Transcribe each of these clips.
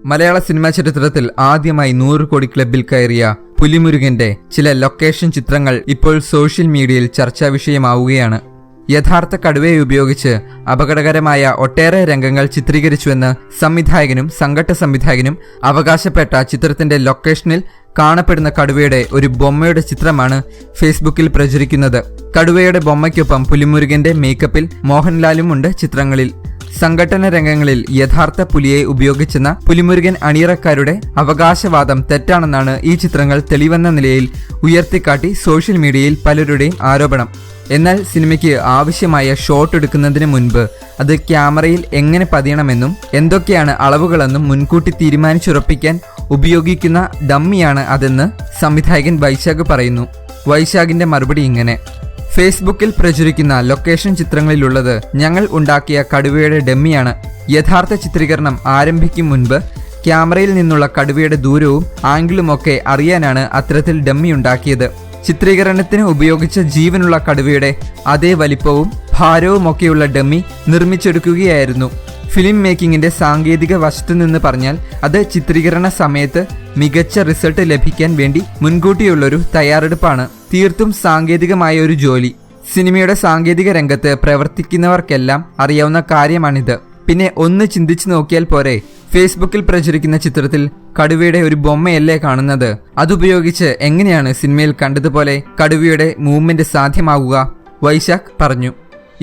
മലയാള cinema ചരിത്രത്തിൽ ആദ്യമായി 100 കോടി ക്ലബിൽ കയറിയ പുലിമുരുകന്റെ ചില ലൊക്കേഷൻ ചിത്രങ്ങൾ ഇപ്പോൾ സോഷ്യൽ മീഡിയയിൽ ചർച്ചാ വിഷയമാവുകയാണ്. യഥാർത്ഥ കടുവയെ ഉപയോഗിച്ച് അപകടകരമായ ഒട്ടേറെ രംഗങ്ങൾ ചിത്രീകരിച്ചുവെന്ന് സംവിധായകനും സംഘട്ട സംവിധായകനും അവകാശപ്പെട്ട ചിത്രത്തിന്റെ ലൊക്കേഷനിൽ കാണപ്പെടുന്ന കടുവയുടെ ഒരു ബൊമ്മയുടെ ചിത്രമാണ് ഫേസ്ബുക്കിൽ പ്രചരിക്കുന്നത്. കടുവയുടെ ബൊമ്മയ്ക്കൊപ്പം പുലിമുരുകന്റെ മേക്കപ്പിൽ മോഹൻലാലും ഉണ്ട് ചിത്രങ്ങളിൽ. സംഘട്ടന രംഗങ്ങളിൽ യഥാർത്ഥ പുലിയെ ഉപയോഗിച്ചെന്ന പുലിമുരുകൻ അണിയറക്കാരുടെ അവകാശവാദം തെറ്റാണെന്നാണ് ഈ ചിത്രങ്ങൾ തെളിവെന്ന നിലയിൽ ഉയർത്തിക്കാട്ടി സോഷ്യൽ മീഡിയയിൽ പലരുടെയും ആരോപണം. എന്നാൽ സിനിമയ്ക്ക് ആവശ്യമായ ഷോട്ട് എടുക്കുന്നതിന് മുൻപ് അത് ക്യാമറയിൽ എങ്ങനെ പതിയണമെന്നും എന്തൊക്കെയാണ് അളവുകളെന്നും മുൻകൂട്ടി തീരുമാനിച്ചുറപ്പിക്കാൻ ഉപയോഗിക്കുന്ന ഡമ്മിയാണ് അതെന്ന് സംവിധായകൻ വൈശാഖ് പറയുന്നു. വൈശാഖിന്റെ മറുപടി ഇങ്ങനെ: ഫേസ്ബുക്കിൽ പ്രചരിക്കുന്ന ലൊക്കേഷൻ ചിത്രങ്ങളിലുള്ളത് ഞങ്ങൾ ഉണ്ടാക്കിയ കടുവയുടെ ഡമ്മിയാണ്. യഥാർത്ഥ ചിത്രീകരണം ആരംഭിക്കും മുൻപ് ക്യാമറയിൽ നിന്നുള്ള കടുവയുടെ ദൂരവും ആംഗിളുമൊക്കെ അറിയാനാണ് അത്തരത്തിൽ ഡമ്മി ഉണ്ടാക്കിയത്. ചിത്രീകരണത്തിന് ഉപയോഗിച്ച ജീവനുള്ള കടുവയുടെ അതേ വലിപ്പവും ഭാരവുമൊക്കെയുള്ള ഡമ്മി നിർമ്മിച്ചെടുക്കുകയായിരുന്നു. ഫിലിം മേക്കിങ്ങിന്റെ സാങ്കേതിക വശത്തു നിന്ന് പറഞ്ഞാൽ അത് ചിത്രീകരണ സമയത്ത് മികച്ച റിസൾട്ട് ലഭിക്കാൻ വേണ്ടി മുൻകൂട്ടിയുള്ളൊരു തയ്യാറെടുപ്പാണ്. തീർത്തും സാങ്കേതികമായ ഒരു ജോലി. സിനിമയുടെ സാങ്കേതിക രംഗത്ത് പ്രവർത്തിക്കുന്നവർക്കെല്ലാം അറിയാവുന്ന കാര്യമാണിത്. പിന്നെ ഒന്ന് ചിന്തിച്ചു നോക്കിയാൽ പോരെ, ഫേസ്ബുക്കിൽ പ്രചരിക്കുന്ന ചിത്രത്തിൽ കടുവയുടെ ഒരു ബൊമ്മയല്ലേ കാണുന്നത്? അതുപയോഗിച്ച് എങ്ങനെയാണ് സിനിമയിൽ കണ്ടതുപോലെ കടുവയുടെ മൂവ്മെന്റ് സാധ്യമാകുക? വൈശാഖ് പറഞ്ഞു.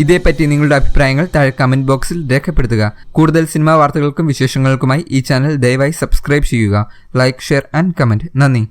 ഇതേപ്പറ്റി നിങ്ങളുടെ അഭിപ്രായങ്ങൾ താഴെ കമന്റ് ബോക്സിൽ രേഖപ്പെടുത്തുക. കൂടുതൽ സിനിമാ വാർത്തകൾക്കും വിശേഷങ്ങൾക്കുമായി ഈ ചാനൽ ദയവായി സബ്സ്ക്രൈബ് ചെയ്യുക. Like, share and comment. നന്ദി.